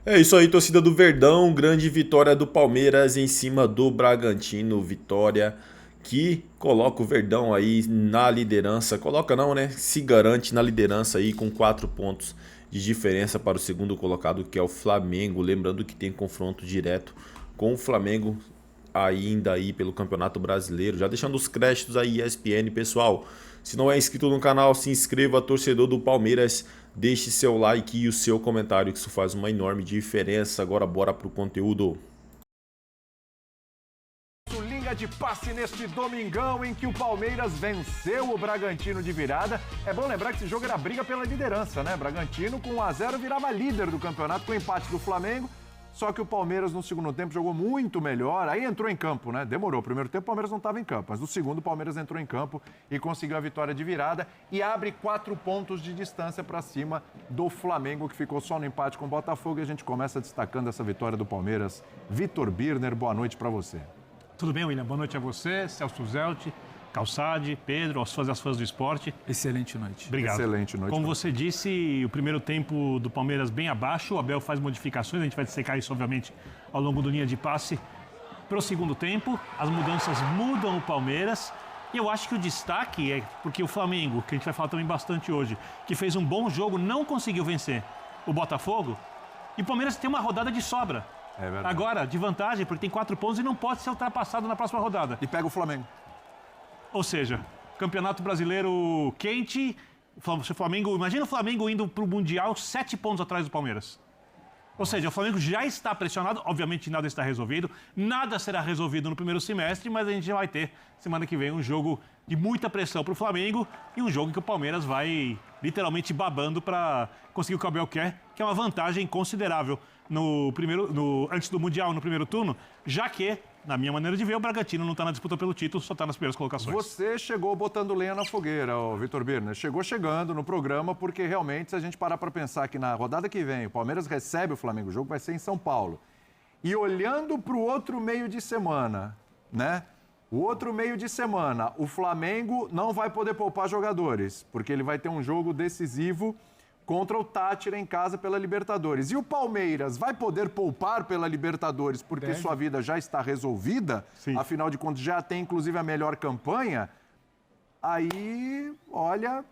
É isso aí, torcida do Verdão. Grande vitória do Palmeiras em cima do Bragantino. Vitória que coloca o Verdão aí na liderança. Coloca não, né? Se garante na liderança aí com 4 pontos de diferença para o segundo colocado, que é o Flamengo. Lembrando que tem confronto direto com o Flamengo ainda aí pelo Campeonato Brasileiro. Já deixando os créditos aí, ESPN, pessoal. Se não é inscrito no canal, se inscreva, torcedor do Palmeiras. Deixe seu like e o seu comentário, que isso faz uma enorme diferença. Agora bora pro conteúdo. Linha de passe neste domingão em que o Palmeiras venceu o Bragantino de virada. É bom lembrar que esse jogo era briga pela liderança, né? Bragantino com 1-0 virava líder do campeonato com o empate do Flamengo. Só que o Palmeiras no segundo tempo jogou muito melhor, aí entrou em campo, né? Demorou. Primeiro tempo o Palmeiras não estava em campo, mas no segundo o Palmeiras entrou em campo e conseguiu a vitória de virada e abre 4 pontos de distância para cima do Flamengo, que ficou só no empate com o Botafogo. E a gente começa destacando essa vitória do Palmeiras. Vitor Birner, boa noite para você. Tudo bem, William? Boa noite a você, Celso Zelt, Calçade, Pedro, aos fãs do esporte. Excelente noite. Obrigado. Excelente noite. Como você disse, o primeiro tempo do Palmeiras bem abaixo, o Abel faz modificações, a gente vai dissecar isso, obviamente, ao longo do linha de passe. Para o segundo tempo, as mudanças mudam o Palmeiras. E eu acho que o destaque é porque o Flamengo, que a gente vai falar também bastante hoje, que fez um bom jogo, não conseguiu vencer o Botafogo. E o Palmeiras tem uma rodada de sobra. É verdade. Agora, de vantagem, porque tem 4 pontos e não pode ser ultrapassado na próxima rodada. E pega o Flamengo. Ou seja, Campeonato Brasileiro quente, o Flamengo, imagina o Flamengo indo para o Mundial 7 pontos atrás do Palmeiras. Ou seja, o Flamengo já está pressionado, obviamente nada está resolvido, nada será resolvido no primeiro semestre, mas a gente já vai ter semana que vem um jogo de muita pressão para o Flamengo e um jogo em que o Palmeiras vai literalmente babando para conseguir o que o Abel quer, que é uma vantagem considerável antes do Mundial, no primeiro turno, já que, na minha maneira de ver, o Bragantino não está na disputa pelo título, só está nas primeiras colocações. Você chegou botando lenha na fogueira, Vitor Birner. Chegou chegando no programa, porque realmente, se a gente parar para pensar que na rodada que vem o Palmeiras recebe o Flamengo, o jogo vai ser em São Paulo. E olhando para o outro meio de semana, né? O outro meio de semana, o Flamengo não vai poder poupar jogadores, porque ele vai ter um jogo decisivo contra o Tátira em casa pela Libertadores. E o Palmeiras vai poder poupar pela Libertadores porque sua vida já está resolvida? Sim. Afinal de contas, já tem inclusive a melhor campanha. Aí, olha,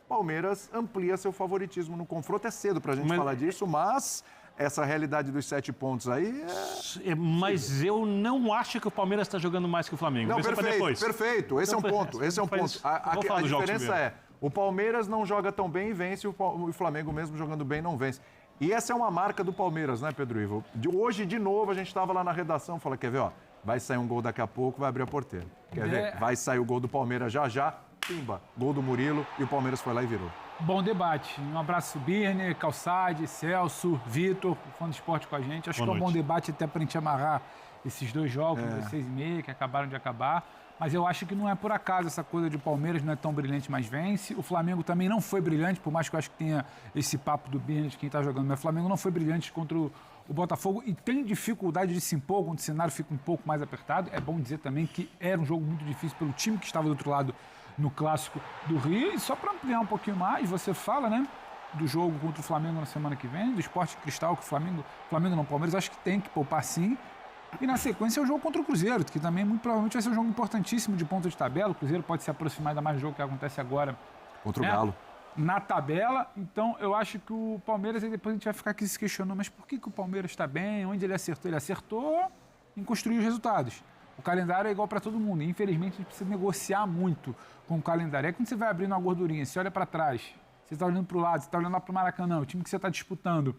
Palmeiras amplia seu favoritismo no confronto. É cedo pra gente falar disso, mas essa realidade dos 7 pontos aí Mas eu não acho que o Palmeiras está jogando mais que o Flamengo. Não, Deixa pra depois. perfeito. Esse é um ponto. Esse é um ponto. A diferença é, o Palmeiras não joga tão bem e vence, o Flamengo mesmo jogando bem não vence. E essa é uma marca do Palmeiras, né, Pedro Ivo? Hoje, de novo, a gente estava lá na redação, falou, quer ver, ó, vai sair um gol daqui a pouco, vai abrir a porteira. Quer ver? Vai sair o gol do Palmeiras já, pimba, gol do Murilo e o Palmeiras foi lá e virou. Bom debate. Um abraço, Birner, Calçade, Celso, Vitor, fã do esporte com a gente. Acho que é um bom debate até para a gente amarrar esses dois jogos, das 6h30, que acabaram de acabar. Mas eu acho que não é por acaso essa coisa de Palmeiras não é tão brilhante, mas vence. O Flamengo também não foi brilhante, por mais que eu acho que tenha esse papo do Birner de quem está jogando. Mas o Flamengo não foi brilhante contra o Botafogo e tem dificuldade de se impor quando o cenário fica um pouco mais apertado. É bom dizer também que era um jogo muito difícil pelo time que estava do outro lado no Clássico do Rio. E só para ampliar um pouquinho mais, você fala, né, do jogo contra o Flamengo na semana que vem, do Sport Cristal, que o Flamengo não, Palmeiras, acho que tem que poupar sim. E na sequência é o jogo contra o Cruzeiro, que também muito provavelmente vai ser um jogo importantíssimo de ponta de tabela. O Cruzeiro pode se aproximar ainda mais do jogo que acontece agora. Contra o Galo. Na tabela, então eu acho que o Palmeiras, aí depois a gente vai ficar aqui se questionando, mas por que o Palmeiras está bem? Onde ele acertou? Ele acertou em construir os resultados. O calendário é igual para todo mundo. E, infelizmente, a gente precisa negociar muito com o calendário. É quando você vai abrindo uma gordurinha, você olha para trás, você está olhando para o lado, você está olhando lá para o Maracanã, o time que você está disputando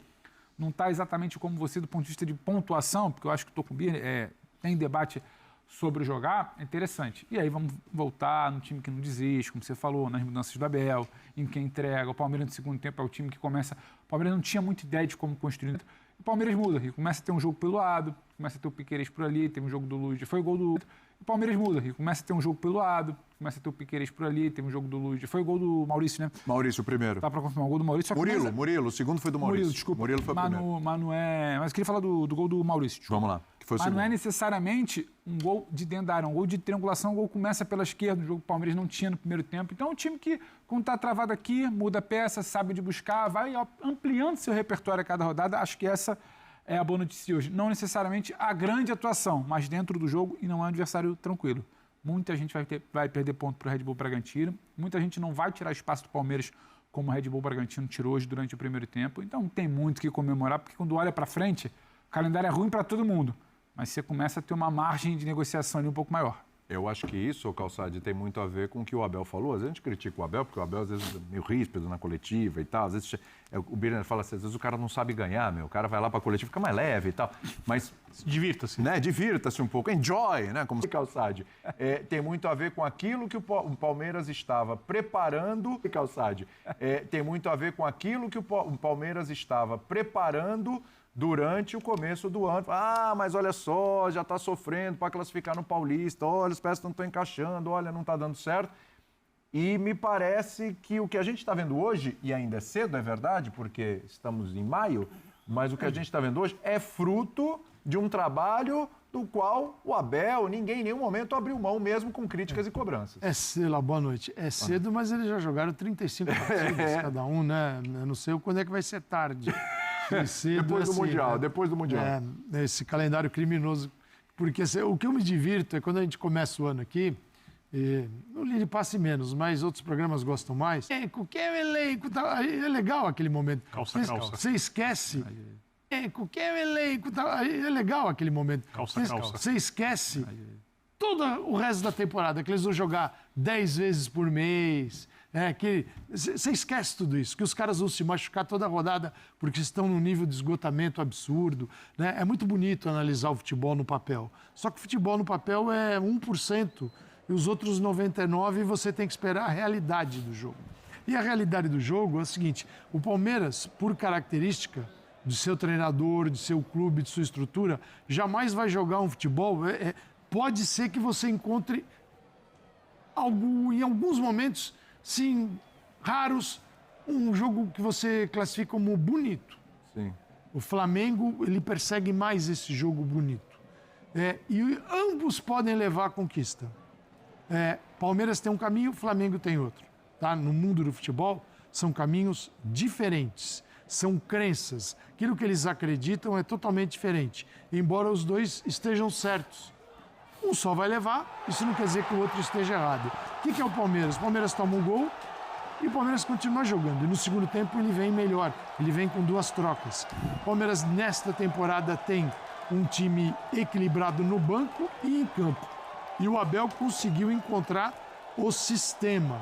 não está exatamente como você do ponto de vista de pontuação, porque eu acho que estou com o Birner, tem debate sobre jogar, é interessante. E aí vamos voltar no time que não desiste, como você falou, nas mudanças do Abel, em quem entrega. O Palmeiras no segundo tempo é o time que começa... O Palmeiras não tinha muita ideia de como construir. O Palmeiras muda, e começa a ter um jogo pelo lado, começa a ter o Piquerez por ali, tem um jogo do Luiz, foi o gol do... O Palmeiras muda, e começa a ter um jogo pelo lado, começa a ter o Piquerez por ali, tem um jogo do Luiz, foi o gol do Maurício, né? Maurício, o primeiro. Tá para confirmar o gol do Maurício. Murilo, o segundo foi do Maurício. Murilo, desculpa. Murilo foi o primeiro. Mas não é... Mas eu queria falar do gol do Maurício. Desculpa. Vamos lá. Que foi o Mas não segundo. é necessariamente um gol de dentro da área, um gol de triangulação, o gol começa pela esquerda, o jogo que o Palmeiras não tinha no primeiro tempo. Então é um time que, quando está travado aqui, muda a peça, sabe de buscar, vai ampliando seu repertório a cada rodada. Acho que essa é a boa notícia de hoje. Não necessariamente a grande atuação, mas dentro do jogo e não é um adversário tranquilo. Muita gente vai perder ponto para o Red Bull Bragantino, muita gente não vai tirar espaço do Palmeiras como o Red Bull Bragantino tirou hoje durante o primeiro tempo. Então tem muito o que comemorar, porque quando olha para frente, o calendário é ruim para todo mundo. Mas você começa a ter uma margem de negociação ali um pouco maior. Eu acho que isso, Calçade, tem muito a ver com o que o Abel falou. Às vezes a gente critica o Abel, porque o Abel às vezes é meio ríspido na coletiva e tal. Às vezes o Birner fala assim, às vezes o cara não sabe ganhar, o cara vai lá para a coletiva, fica mais leve e tal. Mas Divirta-se. né, divirta-se um pouco, enjoy, né, como Calçade. Tem muito a ver com aquilo que o Palmeiras estava preparando. Calçade. Tem muito a ver com aquilo que o Palmeiras estava preparando durante o começo do ano. Ah, mas olha só, já está sofrendo para classificar no Paulista, olha, as peças não estão encaixando, olha, não está dando certo. E me parece que o que a gente está vendo hoje, e ainda é cedo, é verdade, porque estamos em maio, mas o que a gente está vendo hoje é fruto de um trabalho do qual o Abel, ninguém em nenhum momento abriu mão, mesmo com críticas e cobranças. Boa noite. É cedo, mas eles já jogaram 35 partidas cada um, né? Eu não sei quando é que vai ser tarde. Cedo, Depois do assim, Mundial, né? depois do Mundial. Esse calendário criminoso. Porque o que eu me divirto é quando a gente começa o ano aqui, no Lili Passe menos, mas outros programas gostam mais. Qualquer elenco, tá, é legal aquele momento. Calça. Você esquece. Qualquer elenco, tá, é legal aquele momento. Calça. Você esquece todo o resto da temporada, que eles vão jogar 10 vezes por mês. Você esquece tudo isso, que os caras vão se machucar toda a rodada porque estão num nível de esgotamento absurdo. Né? É muito bonito analisar o futebol no papel. Só que o futebol no papel é 1% e os outros 99% você tem que esperar a realidade do jogo. E a realidade do jogo é o seguinte, o Palmeiras, por característica de seu treinador, de seu clube, de sua estrutura, jamais vai jogar um futebol. Pode ser que você encontre em alguns momentos, sim, raros, um jogo que você classifica como bonito. Sim. O Flamengo, ele persegue mais esse jogo bonito. E ambos podem levar à conquista. Palmeiras tem um caminho, Flamengo tem outro. Tá? No mundo do futebol, são caminhos diferentes. São crenças. Aquilo que eles acreditam é totalmente diferente. Embora os dois estejam certos. Um só vai levar, isso não quer dizer que o outro esteja errado. O que é o Palmeiras? O Palmeiras toma um gol e o Palmeiras continua jogando. E no segundo tempo ele vem melhor, ele vem com 2 trocas. O Palmeiras nesta temporada tem um time equilibrado no banco e em campo. E o Abel conseguiu encontrar o sistema.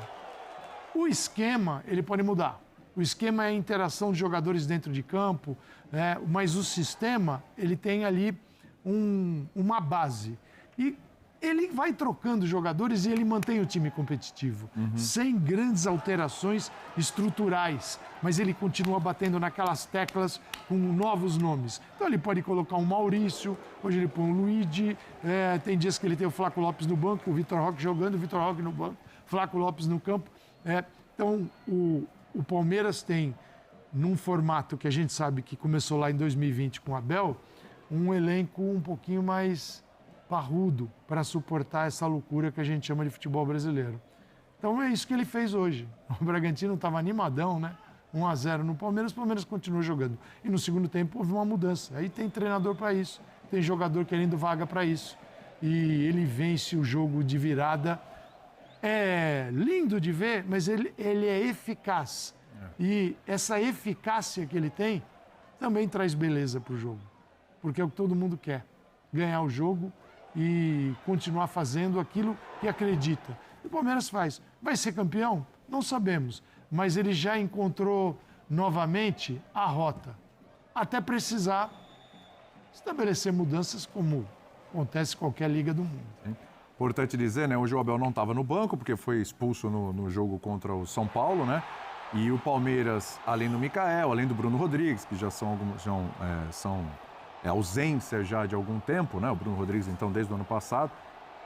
O esquema, ele pode mudar. O esquema é a interação de jogadores dentro de campo, mas o sistema, ele tem ali uma base. E ele vai trocando jogadores e ele mantém o time competitivo, sem grandes alterações estruturais. Mas ele continua batendo naquelas teclas com novos nomes. Então ele pode colocar um Maurício, hoje ele põe o Luigi, tem dias que ele tem o Flaco Lopes no banco, o Vitor Roque jogando, o Vitor Roque no banco, Flaco Lopes no campo. Então o Palmeiras tem, num formato que a gente sabe que começou lá em 2020 com o Abel, um elenco um pouquinho mais parrudo para suportar essa loucura que a gente chama de futebol brasileiro. Então é isso que ele fez hoje. O Bragantino estava animadão, né? 1-0 no Palmeiras, o Palmeiras continuou jogando. E no segundo tempo houve uma mudança. Aí tem treinador para isso, tem jogador querendo vaga para isso. E ele vence o jogo de virada. É lindo de ver, mas ele é eficaz. E essa eficácia que ele tem também traz beleza para o jogo. Porque é o que todo mundo quer. Ganhar o jogo e continuar fazendo aquilo que acredita. E o Palmeiras faz. Vai ser campeão? Não sabemos. Mas ele já encontrou novamente a rota. Até precisar estabelecer mudanças como acontece em qualquer liga do mundo. Importante dizer, né? Hoje o Abel não estava no banco, porque foi expulso no jogo contra o São Paulo, né? E o Palmeiras, além do Micael, além do Bruno Rodrigues, que já são ausência já de algum tempo, né? O Bruno Rodrigues, então, desde o ano passado.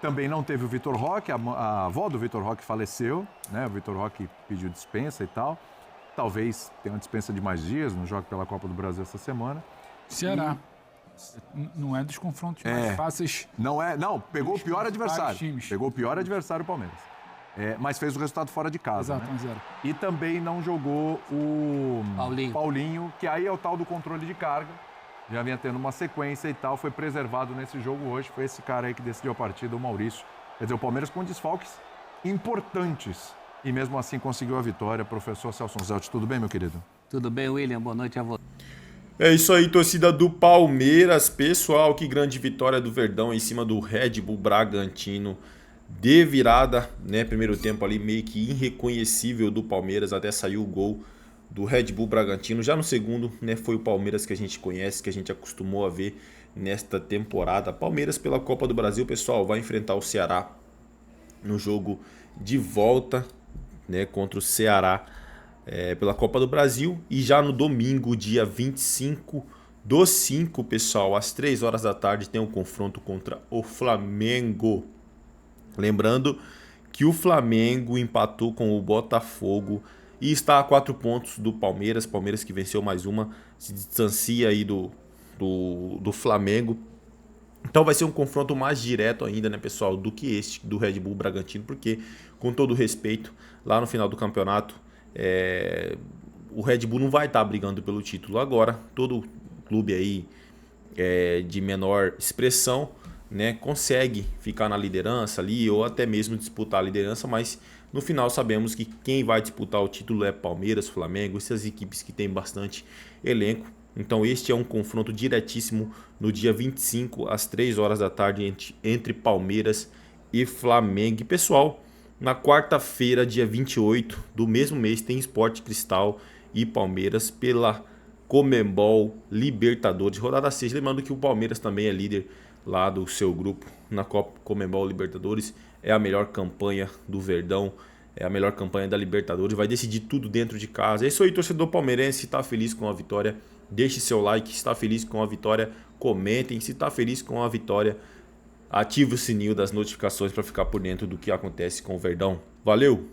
Também não teve o Vitor Roque, a avó do Vitor Roque faleceu, né? O Vitor Roque pediu dispensa e tal. Talvez tenha uma dispensa de mais dias, não joga pela Copa do Brasil essa semana. Ceará. Não é dos confrontos mais fáceis. Não, pegou o pior adversário. Times. Pegou o pior adversário o Palmeiras. Mas fez o resultado fora de casa. Exato, né? 1-0. E também não jogou o Paulinho, que aí é o tal do controle de carga. Já vinha tendo uma sequência e tal, foi preservado nesse jogo hoje. Foi esse cara aí que decidiu a partida, o Maurício. Quer dizer, o Palmeiras com desfalques importantes. E mesmo assim conseguiu a vitória. Professor Celso Zelt, tudo bem, meu querido? Tudo bem, William? Boa noite a você. É isso aí, torcida do Palmeiras. Pessoal, que grande vitória do Verdão em cima do Red Bull Bragantino. De virada, né? Primeiro tempo ali meio que irreconhecível do Palmeiras. Até saiu o gol do Red Bull Bragantino. Já no segundo, né? Foi o Palmeiras que a gente conhece, que a gente acostumou a ver nesta temporada. Palmeiras pela Copa do Brasil, pessoal, vai enfrentar o Ceará no jogo de volta, né? Contra o Ceará. Pela Copa do Brasil, e já no domingo, dia 25/5, pessoal, às 3 horas da tarde, tem um confronto contra o Flamengo. Lembrando que o Flamengo empatou com o Botafogo e está a 4 pontos do Palmeiras. Palmeiras que venceu mais uma, se distancia aí do Flamengo. Então vai ser um confronto mais direto ainda, né, pessoal, do que este do Red Bull Bragantino, porque, com todo respeito, lá no final do campeonato, o Red Bull não vai estar brigando pelo título agora. Todo clube aí de menor expressão, né, consegue ficar na liderança ali ou até mesmo disputar a liderança, mas no final sabemos que quem vai disputar o título é Palmeiras, Flamengo, essas equipes que têm bastante elenco. Então este é um confronto diretíssimo no dia 25 às 3 horas da tarde entre Palmeiras e Flamengo. E, pessoal, na quarta-feira, dia 28 do mesmo mês, tem Sport Cristal e Palmeiras pela Conmebol Libertadores, rodada 6. Lembrando que o Palmeiras também é líder lá do seu grupo na Conmebol Libertadores. É a melhor campanha do Verdão, é a melhor campanha da Libertadores. Vai decidir tudo dentro de casa. É isso aí, torcedor palmeirense. Se está feliz com a vitória, deixe seu like. Se está feliz com a vitória, comentem. Se está feliz com a vitória, ative o sininho das notificações para ficar por dentro do que acontece com o Verdão. Valeu!